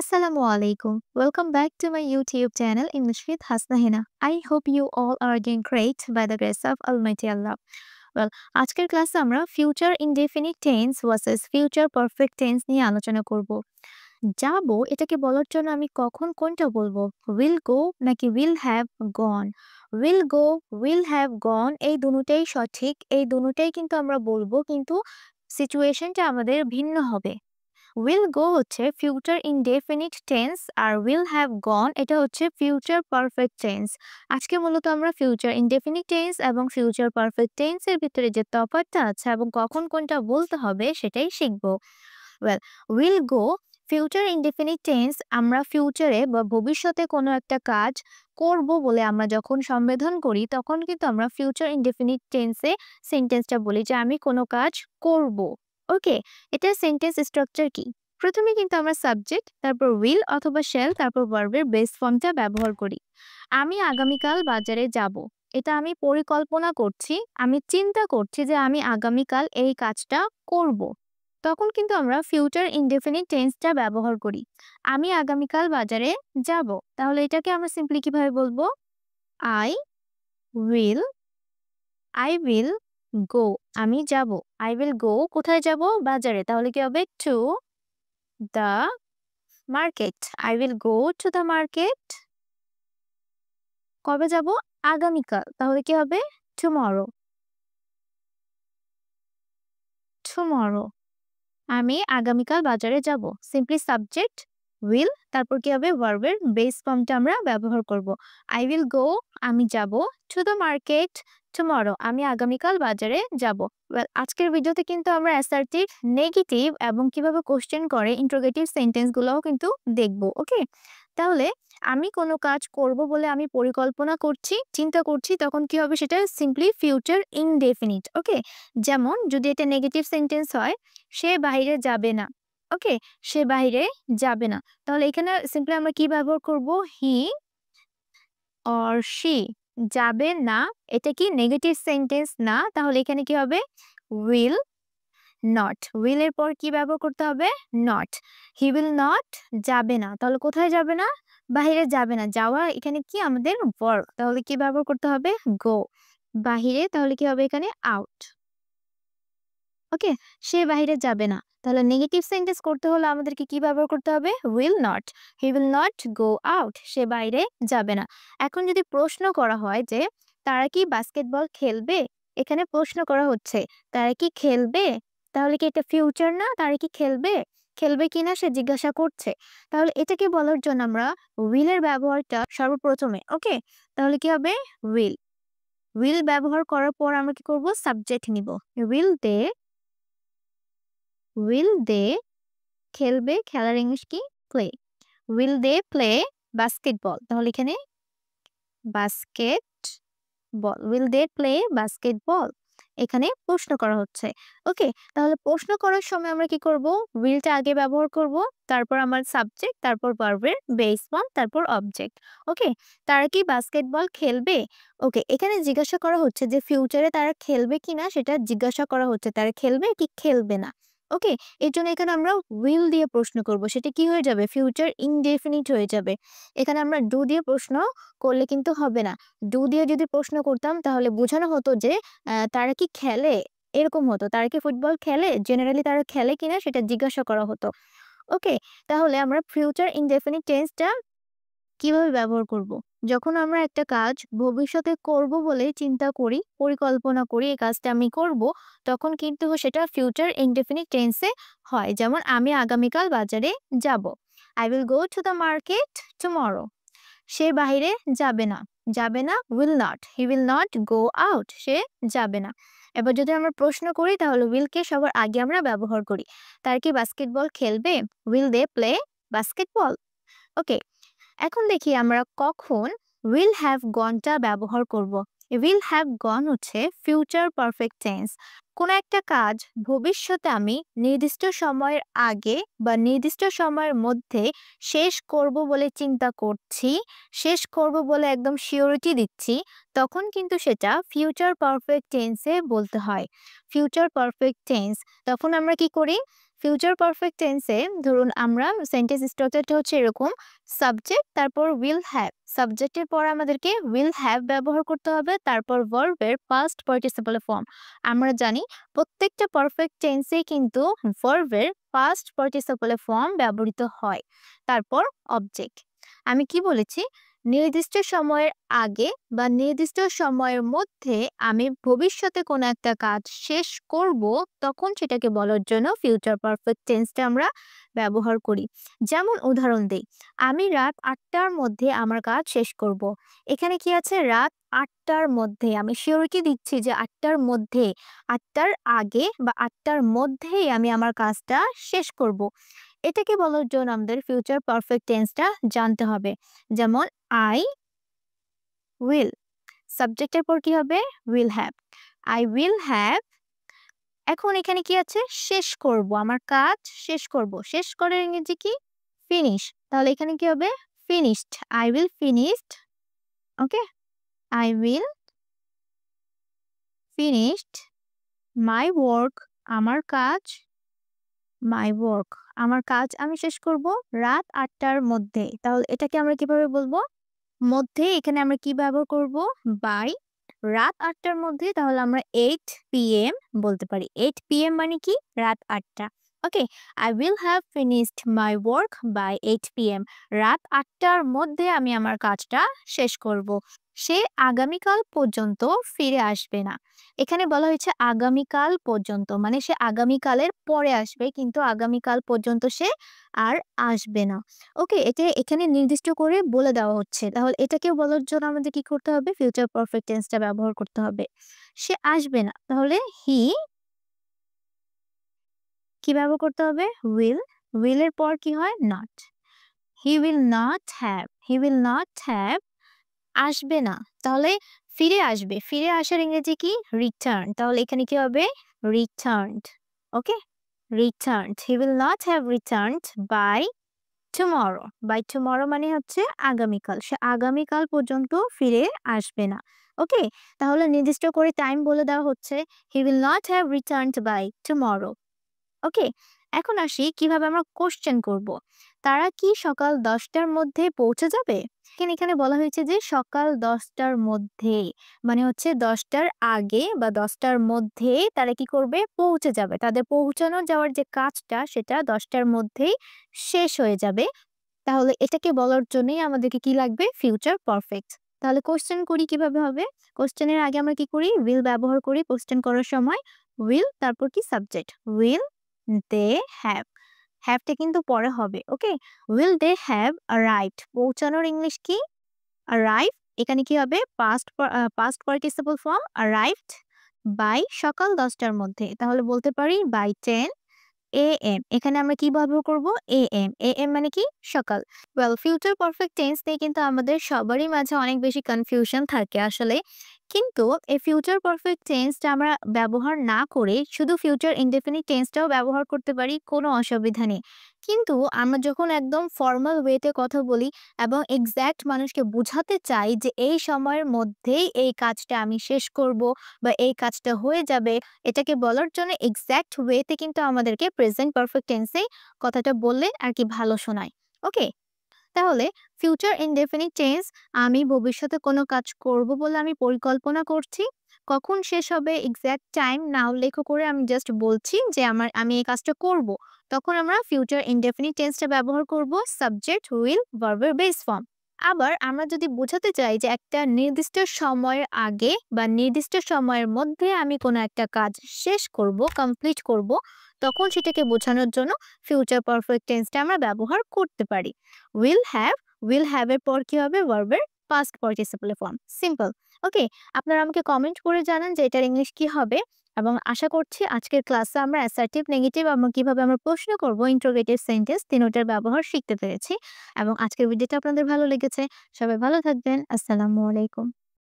Assalamu alaikum. Welcome back to my YouTube channel English with Hasna Hina. I hope you all are doing great by the grace of Almighty Allah. Well, আজকের ক্লাসে আমরা future indefinite tense versus future perfect tense নিয়ে আলোচনা করব। যাবো এটাকে বলার জন্য আমি কখন কোনটা বলবো? উইল গো নাকি will have gone? Will go, will have গন এই দুটোটাই সঠিক। এই দুটোটাই কিন্তু আমরা বলবো, কিন্তু সিচুয়েশনটা আমাদের ভিন্ন হবে। উইল গো হচ্ছে ফিউচার ইনডেফিনিট টেন্স আর উইল হ্যাভ গন এটা হচ্ছে ফিউচার পারফেক্ট টেন্স। আজকে মূলত আমরা ফিউচার ইনডেফিনিট টেন্স এবং ফিউচার পারফেক্ট টেন্সের ভিতরে যে তফাৎটা আছে এবং কখন কোনটা বলতে হবে সেটাই শিখব। Well, will go future indefinite tense আমরা ফিউচারে বা ভবিষ্যতে কোনো একটা কাজ করব বলে আমরা যখন সম্বোধন করি তখন কিন্তু আমরা ফিউচার ইনডেফিনিট টেন্সে সেন্টেন্সটা বলি যে আমি কোনো কাজ করব। ওকে, এটার সেন্টেন্স স্ট্রাকচার কি? প্রথমে কিন্তু আমরা সাবজেক্ট, তারপর উইল অথবা শ্যাল, তারপর ভার্বের বেস ফর্মটা ব্যবহার করি। আমি আগামীকাল বাজারে যাব। এটা আমি পরিকল্পনা করছি, আমি চিন্তা করছি যে আমি আগামীকাল এই কাজটা করব। তখন কিন্তু আমরা ফিউচার ইনডেফিনিট টেন্সটা ব্যবহার করি। আমি আগামীকাল বাজারে যাব। তাহলে এটাকে আমরা সিম্পলি কিভাবে বলবো? I will I will go. আমি যাব। আই উইল গো কোথায় যাব? বাজারে। তাহলে কি হবে? To the market. I will go to the market. কবে যাব? আগামীকাল। তাহলে কি হবে? টুমরো। টুমরো। আমি আগামীকাল বাজারে যাব। সিম্পলি সাবজেক্ট উইল, তারপর কি হবে? ভার্বের বেস ফর্মটা আমরা ব্যবহার করব। আই উইল গো আমি যাব, টু দ্য মার্কেট টুমরো আমি আগামীকাল বাজারে যাব। ওয়েল, আজকের ভিডিওতে কিন্তু আমরা অ্যাসার্টিভ, নেগেটিভ এবং কিভাবে কোশ্চেন করে ইন্টারোগেটিভ সেন্টেন্সগুলোও কিন্তু দেখব। ওকে, তাহলে আমি কোনো কাজ করব বলে আমি পরিকল্পনা করছি, চিন্তা করছি, তখন কি হবে? সেটা সিম্পলি ফিউচার ইনডেফিনিট। ওকে, যেমন যদি এটা নেগেটিভ সেন্টেন্স হয়, সে বাইরে যাবে না। ওকে, সে বাইরে যাবে না। তাহলে এখানে সিম্পলি আমরা কি ব্যবহার করব? He or she. যাবে না, এটা কি নেগেটিভ সেন্টেন্স না? তাহলে এখানে কি হবে? Will not. উইল এর পর কি ব্যবহার করতে হবে? নট। হি উইল নট যাবে না। তাহলে কোথায় যাবে না? বাহিরে যাবে না। যাওয়া এখানে কি আমাদের ভার্ব। তাহলে কি ব্যবহার করতে হবে? গো। বাহিরে তাহলে কি হবে এখানে? আউট। ওকে, সে বাহিরে যাবে না। তাহলে নেগেটিভ সেন্টেন্স করতে হলে আমাদেরকে কি ব্যবহার করতে হবে? Will not. He will not go out. সে বাইরে যাবে না। এখন যদি প্রশ্ন করা হয় যে তারা কি বাস্কেটবল খেলবে? এখানে প্রশ্ন করা হচ্ছে তারা কি খেলবে? তাহলে কি এটা ফিউচার না? তারা কি খেলবে? খেলবে কিনা সে জিজ্ঞাসা করছে। তাহলে এটাকে বলার জন্য আমরা উইলের ব্যবহারটা সর্বপ্রথমে, ওকে, তাহলে কি হবে? উইল। উইল ব্যবহার করার পর আমরা কি করব? সাবজেক্ট নিব। উইল দে খেলবে, খেলার ইংলিশ কি? Play. Will they play basketball. তাহলে এখানে basket ball. Will they play basketball. এখানে প্রশ্ন করা হচ্ছে। ওকে, তাহলে প্রশ্ন করার সময় আমরা কি করব? উইলটা আগে ব্যবহার করব, তারপর আমার সাবজেক্ট, তারপর ভার্বের বেস ফর্ম, তারপর অবজেক্ট। ওকে, তারা কি বাস্কেটবল খেলবে? ওকে, এখানে জিজ্ঞাসা করা হচ্ছে যে ফিউচারে তারা খেলবে কিনা সেটা জিজ্ঞাসা করা হচ্ছে। তারা খেলবে কি খেলবে না? ওকে, এর জন্য এখানে আমরা উইল দিয়ে প্রশ্ন করব। সেটা কি হয়ে যাবে? ফিউচার ইনডেফিনিট হয়ে যাবে। এখানে আমরা ডু দিয়ে প্রশ্ন করলে কিন্তু হবে না। ডু দিয়ে যদি প্রশ্ন করতাম তাহলে বোঝানো হতো যে তারা কি খেলে? এরকম হতো। তারা কি ফুটবল খেলে? জেনারেলি তারা খেলে কিনা সেটা জিজ্ঞাসা করা হতো। ওকে, তাহলে আমরা ফিউচার ইনডেফিনিট টেন্সটা কিভাবে ব্যবহার করব? যখন আমরা একটা কাজ ভবিষ্যতে করব বলে চিন্তা করি, পরিকল্পনা করি এই কাজটা আমি করব, তখন কিন্তু সেটা ফিউচার ইনডেফিনিট টেন্সে হয়। যেমন আমি আগামীকাল বাজারে যাব। I will go to the market tomorrow. সে বাহিরে যাবে না। যাবে না will not. He will not go out. সে যাবে না। এবার যদি আমরা প্রশ্ন করি তাহলে will কে সবার আগে আমরা ব্যবহার করি। তারা কি বাস্কেটবল খেলবে? Will they play basketball? ওকে, এখন দেখি আমরা কখন will have gone টা ব্যবহার করব। will have gone হচ্ছে ফিউচার পারফেক্ট টেন্স। কোনো একটা কাজ ভবিষ্যতে আমি নির্দিষ্ট সময়ের আগে বা নির্দিষ্ট সময়ের মধ্যে শেষ করব বলে চিন্তা করছি, শেষ করব বলে একদম সিওরিটি দিচ্ছি, তখন কিন্তু সেটা ফিউচার পারফেক্ট টেন্সে বলতে হয়। ফিউচার পারফেক্ট টেন্স তখন আমরা কি করি? ফিউচার পারফেক্ট টেন্সে ধরুন আমরা সেন্টেন্স স্ট্রাকচারটা হচ্ছে এরকম, সাবজেক্ট তারপর উইল হ্যাভ, সাবজেক্টের পর আমাদেরকে উইল হ্যাভ ব্যবহার করতে হবে, তারপর ভার্বের পাস্ট পার্টিসিপল ফর্ম। আমরা জানি প্রত্যেকটা পারফেক্ট টেন্সে কিন্তু ভার্বের পাস্ট পার্টিসিপল ফর্ম ব্যবহৃত হয়, তারপর অবজেক্ট। আমি কি বলেছি, নির্দিষ্ট সময়ের আগে বা নির্দিষ্ট সময়ের মধ্যে আমি ভবিষ্যতে কোনো একটা কাজ শেষ করব, তখন সেটাকে বলার জন্য ফিউচার পারফেক্ট টেন্সটা আমরা ব্যবহার করি। যেমন উদাহরণ দেই, আমি রাত ৮টার মধ্যে আমার কাজ শেষ করব। এখানে কি আছে, রাত ৮টার মধ্যে, আমি শিওরিটি দিচ্ছি যে ৮টার মধ্যে, ৮টার আগে বা ৮টার মধ্যেই আমি আমার কাজটা শেষ করব। এটাকে বলার জন্য আমাদের ফিউচার পারফেক্ট টেন্সটা জানতে হবে। যেমন আই উইল, সাবজেক্টের পর কি হবে, will have, I will have. এখন এখানে কি আছে, শেষ করব, আমার কাজ শেষ করব, শেষ করার ইংরেজি কি, ফিনিশ। তাহলে এখানে কি হবে, finished, I will finished. Okay, I will finished my work, আমার কাজ, মাই ওয়ার্ক, আমার কাজ আমি শেষ করব রাত ৮টার মধ্যে। তাহলে এটাকে আমরা কিভাবে বলবো, মধ্যে এখানে আমরা কি ব্যবহার করব, বাই। রাত ৮টার মধ্যে, তাহলে আমরা 8 PM বলতে পারি। 8 PM মানে কি, রাত ৮টা। Okay, I will have finished my work by 8 PM। রাত ৮টার মধ্যে আমি আমার কাজটা শেষ করব। সে আগামীকাল পর্যন্ত ফিরে আসবে না। এখানে বলা হয়েছে আগামীকাল পর্যন্ত, মানে সে আগামীকালের পরে আসবে, কিন্তু আগামীকাল পর্যন্ত সে আর আসবে না। ওকে, এটা এখানে নির্দিষ্ট করে বলে দেওয়া হচ্ছে। তাহলে এটাকে বলার জন্য আমাদের কি করতে হবে, ফিউচার পারফেক্ট টেন্সটা ব্যবহার করতে হবে। সে আসবে না, তাহলে কি ব্যবহার করতে হবে, উইল। উইল এর পর কি হয়, not. He will not have, he will not have, আসবে না, তাহলে ফিরে আসবে, ফিরে আসার ইংরেজি কি, রিটার্ন। তাহলে এখানে কি হবে, returned. Okay, returned, he will not have returned by tomorrow. By tomorrow মানে হচ্ছে আগামীকাল, সে আগামীকাল পর্যন্ত ফিরে আসবে না। ওকে, তাহলে নির্দিষ্ট করে টাইম বলে দেওয়া হচ্ছে, he will not have returned by tomorrow. Okay, এখন আসি কিভাবে আমরা কোশ্চেন করব। তারা কি সকাল 10টার মধ্যে পৌঁছে যাবে? এখানে বলা হয়েছে যে সকাল 10টার মধ্যে, মানে হচ্ছে 10টার আগে বা 10টার মধ্যে তারা কি করবে, পৌঁছে যাবে। তাদের পৌঁছানো যাওয়ার যে কাজটা সেটা 10টার মধ্যেই শেষ হয়ে যাবে। তাহলে এটাকে বলার জন্যই আমাদেরকে কি লাগবে, ফিউচার পারফেক্ট। তাহলে কোশ্চেন করি কিভাবে হবে, কোশ্চেনের আগে আমরা কি করি, উইল ব্যবহার করি। কোশ্চেন করার সময় উইল, তারপর কি, সাবজেক্ট, উইল দে হ্যাভ, হ্যাভটা কিন্তু পরে হবে। Okay, will they have arrived, পৌঁছানোর ইংলিশ কি, অ্যারাইভ। এখানে কি হবে, past participle form arrived by সকাল 10টার মধ্যে। তাহলে বলতে পারি বাই 10 AM। এখানে আমরা কি ব্যবহার করব, AM। AM মানে কি, সকাল। ফিউচার পারফেক্ট টেন্স নিয়ে কিন্তু আমাদের সবারই মাঝে অনেক বেশি কনফিউশন থাকে আসলে। কিন্তু এই ফিউচার পারফেক্ট টেন্সটা আমরা ব্যবহার না করে শুধু ফিউচার ইনডেফিনিট টেন্সটাও ব্যবহার করতে পারি, কোনো অসুবিধা নেই। কিন্তু আমরা যখন একদম ফর্মাল ওয়েতে কথা বলি এবং এক্সাক্ট মানুষকে বোঝাতে চাই যে এই সময়ের মধ্যেই এই কাজটা আমি শেষ করব বা এই কাজটা হয়ে যাবে, এটাকে বলার জন্য এক্সাক্ট ওয়েতে কিন্তু আমাদেরকে প্রেজেন্ট পারফেক্ট টেন্সেই কথাটা বললে আর কি ভালো শোনায়। ওকে, তাহলে ফিউচার ইনডেফিনিট টেন্স, আমি ভবিষ্যতে কোনো কাজ করব বলে আমি পরিকল্পনা করছি। কখন শেষ হবে এক্সাক্ট টাইম না উল্লেখ করে আমি জাস্ট বলছি যে আমি এই কাজটা করব। তখন আমরা ফিউচার ইনডেফিনিট টেন্সটা ব্যবহার করব, সাবজেক্ট, উইল, ভার্বের বেস ফর্ম। আবার আমরা যদি বোঝাতে চাই যে একটা নির্দিষ্ট সময়ের আগে বা নির্দিষ্ট সময়ের মধ্যে আমি কোনো একটা কাজ শেষ করব, কমপ্লিট করব, তখন সেটাকে বোঝানোর জন্য ফিউচার পারফেক্ট টেন্সটা আমরা ব্যবহার করতে পারি। উইল হ্যাভ, উইল হ্যাভ এর পর কি হবে, ভার্বের পাস্ট পার্টিসিপল ফর্ম। সিম্পল। ওকে, আপনারা আমাকে কমেন্ট করে জানান যে এটার ইংলিশ কি হবে। এবং আশা করছি আজকের ক্লাসে আমরা অ্যাসার্টিভ, নেগেটিভ এবং কিভাবে আমরা প্রশ্ন করব, ইন্টারোগেটিভ সেন্টেন্স তিনটার ব্যবহার শিখতে পেরেছি। এবং আজকের ভিডিওটা আপনাদের ভালো লেগেছে। সবাই ভালো থাকবেন। আসসালামু আলাইকুম।